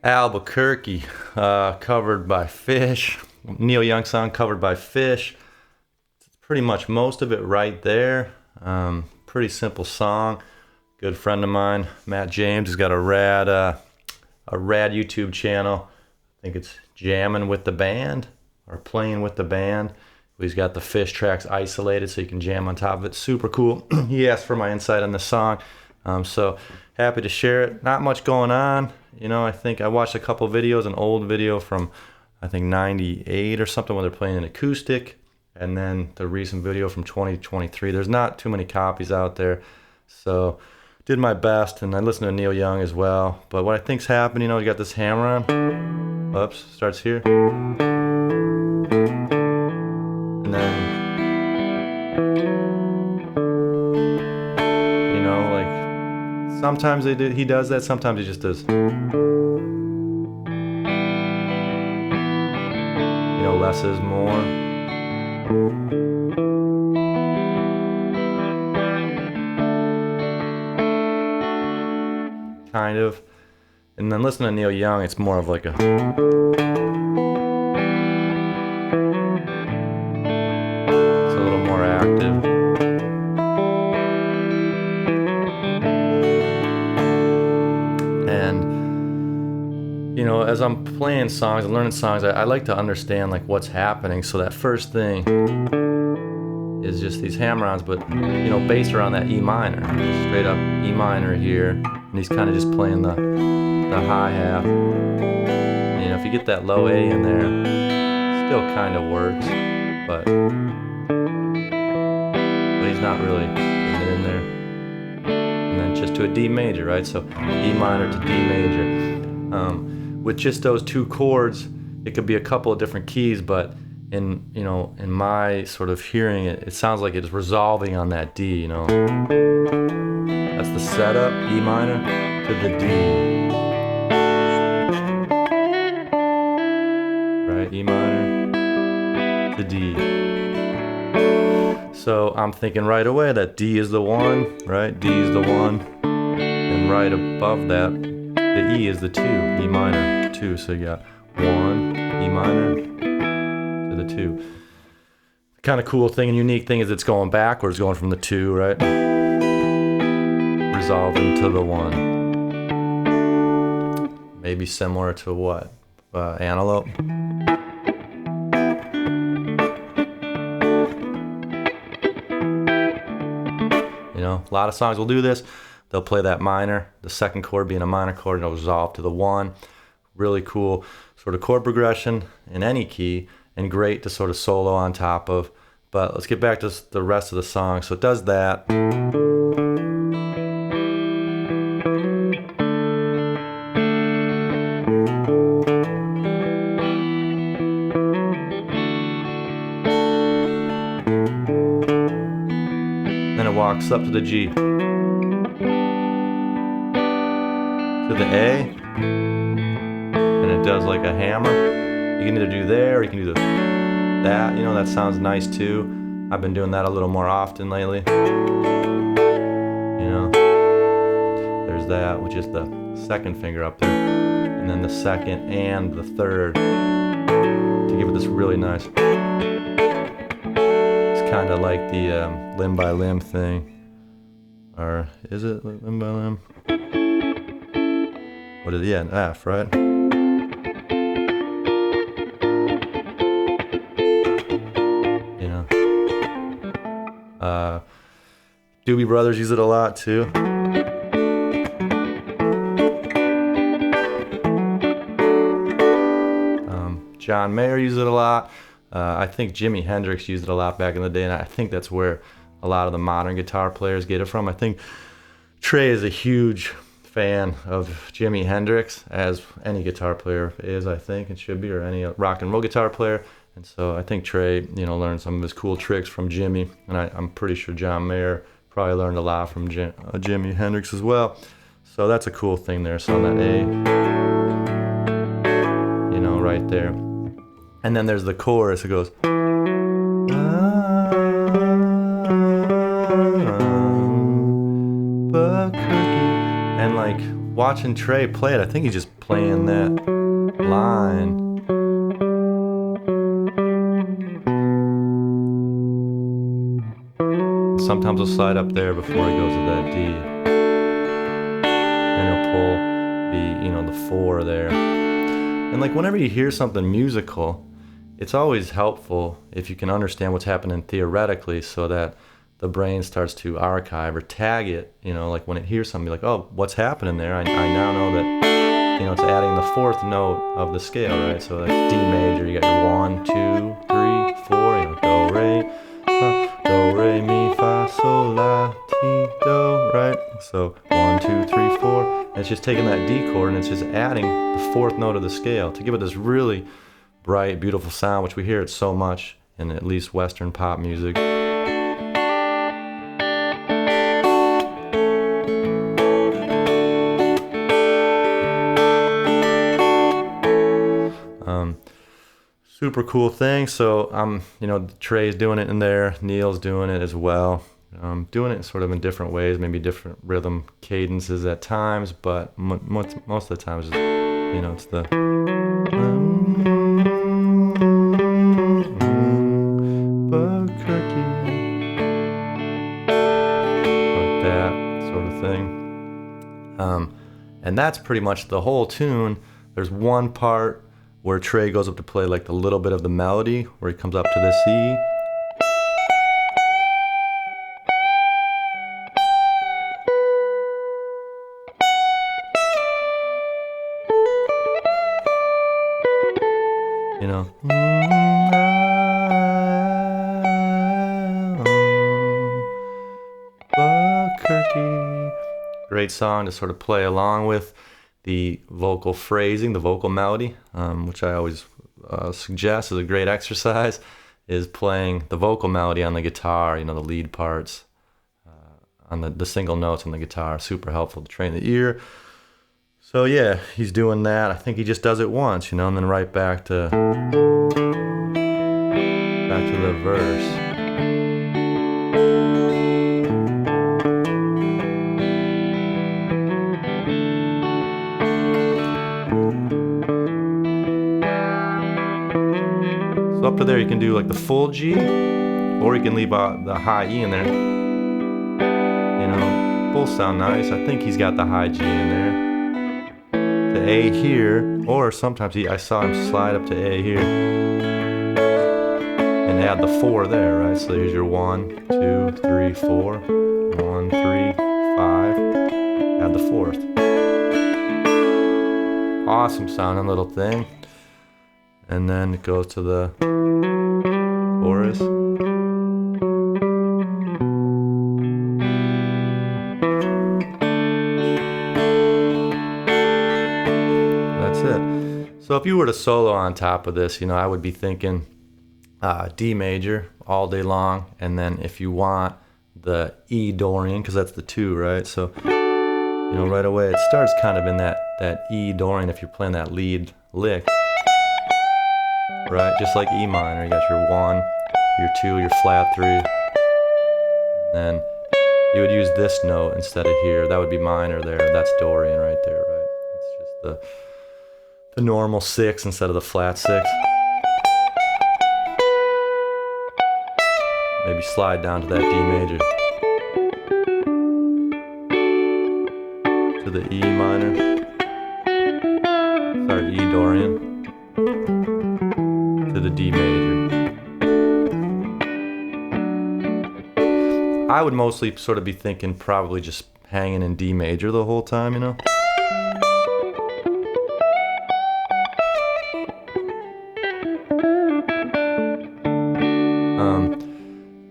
Albuquerque, covered by Phish. Neil Young song covered by Phish. Pretty much most of it right there. Pretty simple song. Good friend of mine, Matt James, has got a rad YouTube channel. I think it's Jamming with the Band or Playing with the Band. He's got the Phish tracks isolated so you can jam on top of it. Super cool. He asked for my insight on the song, so happy to share it. Not much going on. You know, I think I watched a couple videos, an old video from I think 98 or something where they're playing an acoustic, and then the recent video from 2023. There's not too many copies out there, so did my best, and I listened to Neil Young as well. But what I think's happening, you know, you got this hammer on. Oops, starts here. And then, you know, like sometimes he does that, sometimes he just does, you know, less is more. Kind of. And then listen to Neil Young, it's more of like a, it's a little more active. And you know, as I'm playing songs and learning songs, I like to understand like what's happening. So that first thing is just these hammer-ons, but you know, based around that E minor, straight up E minor here, and he's kind of just playing the hi-hat. You know, if you get that low A in there, still kind of works, but he's not really getting it in there. And then just to a D major, right? So E minor to D major. With just those two chords, it could be a couple of different keys, but in my sort of hearing it, it sounds like it's resolving on that D, you know. That's the setup, E minor to the D. Right, E minor to D. So I'm thinking right away that D is the one, right? D is the one. And right above that, the E is the two, E minor, two. So you got one, E minor to the two. The kind of cool thing and unique thing is it's going backwards, going from the two, right? Resolving to the one. Maybe similar to what? Antelope? You know, a lot of songs will do this. They'll play that minor, the second chord being a minor chord, and it'll resolve to the one. Really cool sort of chord progression in any key, and great to sort of solo on top of. But let's get back to the rest of the song. So it does that. Then it walks up to the G. To the A, and it does like a hammer. You can either do there or you can do that. You know, that sounds nice too. I've been doing that a little more often lately. You know, there's that, which is the second finger up there, and then the second and the third to give it this really nice. It's kind of like the limb by limb thing, or is it limb by limb? What is it? Yeah, an F, right? You know. Doobie Brothers use it a lot too. John Mayer uses it a lot. I think Jimi Hendrix used it a lot back in the day, and I think that's where a lot of the modern guitar players get it from. I think Trey is a huge fan of Jimi Hendrix, as any guitar player is, I think, and should be, or any rock and roll guitar player. And so I think Trey, learned some of his cool tricks from Jimi, and I'm pretty sure John Mayer probably learned a lot from Jimi Hendrix as well. So that's a cool thing there. So on that A, right there. And then there's the chorus. It goes, Albuquerque. And like watching Trey play it, I think he's just playing that line. Sometimes he'll slide up there before he goes to that D. And he'll pull the 4 there. And like whenever you hear something musical, it's always helpful if you can understand what's happening theoretically, so that the brain starts to archive or tag it, like when it hears something, like, oh, what's happening there? I now know that, it's adding the 4th note of the scale, right? So that's D major, you got your 1, 2, 3, 4, do, re, mi, fa, sol, la, ti, do, right? So 1, 2, 3, 4. And it's just taking that D chord and it's just adding the 4th note of the scale to give it this really bright, beautiful sound, which we hear it so much in at least Western pop music. Super cool thing. So Trey's doing it in there, Neil's doing it as well. Doing it sort of in different ways, maybe different rhythm cadences at times, but most of the time it's just, it's the Albuquerque, like that sort of thing. And that's pretty much the whole tune. There's one part where Trey goes up to play like the little bit of the melody, where he comes up to this E. Albuquerque. Great song to sort of play along with. The vocal phrasing, the vocal melody, which I always suggest is a great exercise, is playing the vocal melody on the guitar, the lead parts, on the single notes on the guitar. Super helpful to train the ear. So yeah, he's doing that. I think he just does it once, and then right back to the verse. So up to there you can do like the full G, or you can leave the high E in there. Both sound nice. I think he's got the high G in there. The A here, or sometimes I saw him slide up to A here and add the 4 there, right? So here's your 1, 2, 3, 4, 1, 3, 5, add the 4th. Awesome sounding little thing. And then it goes to the chorus. That's it. So if you were to solo on top of this, I would be thinking D major all day long, and then if you want the E Dorian, because that's the 2, right? So right away it starts kind of in that E Dorian if you're playing that lead lick. Right, just like E minor, you got your 1, your 2, your flat 3, and then you would use this note instead of here. That would be minor there. That's Dorian right there, right? It's just the normal 6 instead of the flat 6. Maybe slide down to that D major, to the E minor. Sorry, E Dorian. To the D major. I would mostly sort of be thinking probably just hanging in D major the whole time,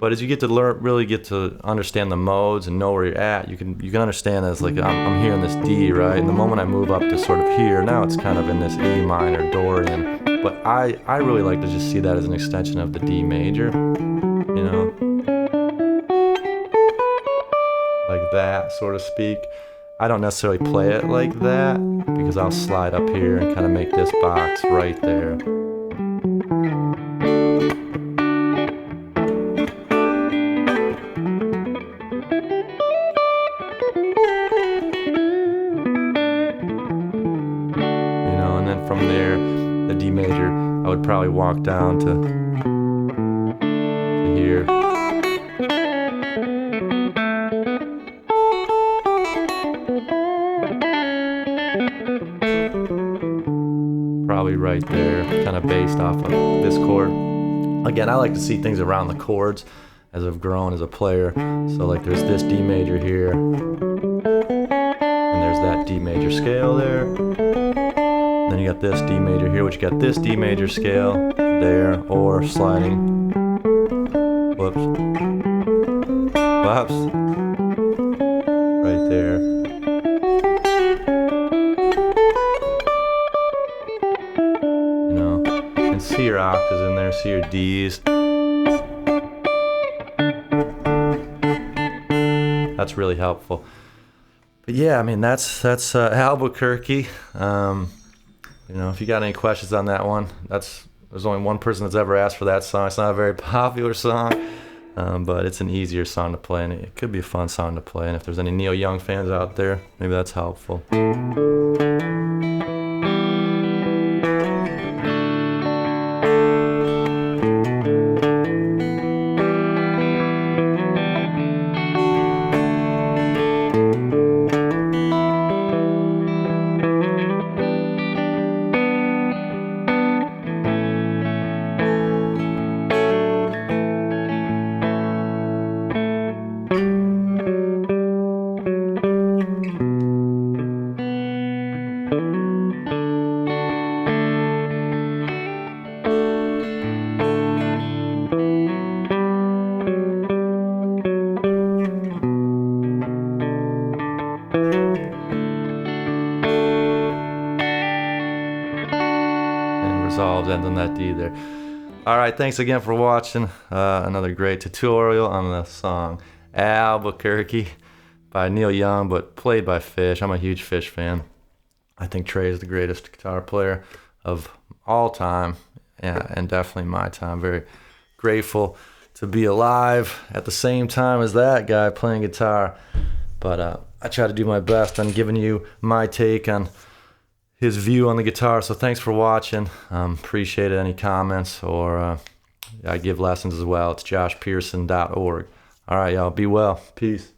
But as you get to learn, really get to understand the modes and know where you're at, you can understand that it's like I'm here in this D, right? And the moment I move up to sort of here, now it's kind of in this E minor Dorian. But I really like to just see that as an extension of the D major, you know, like that, so to speak. I don't necessarily play it like that because I'll slide up here and kind of make this box right there. From there, the D major, I would probably walk down to here. Probably right there, kind of based off of this chord. Again, I like to see things around the chords as I've grown as a player. So like there's this D major here, and there's that D major scale there. Then you got this D major here, which you got this D major scale there, or sliding. Whoops. Whoops. Right there. You know, and see your octaves in there, see your Ds. That's really helpful. But yeah, I mean, that's Albuquerque. You know, if you got any questions on that one, there's only one person that's ever asked for that song. It's not a very popular song, but it's an easier song to play, and it could be a fun song to play. And if there's any Neil Young fans out there, maybe that's helpful. Resolved ends on that D there. Alright, thanks again for watching another great tutorial on the song Albuquerque by Neil Young, but played by Phish. I'm a huge Phish fan. I think TREY is the greatest guitar player of all time, and definitely my time. Very grateful to be alive at the same time as that guy playing guitar. But I try to do my best on giving you my take on his view on the guitar. So thanks for watching. Appreciate it. Any comments, or I give lessons as well. It's joshpearson.org. All right, y'all. Be well. Peace.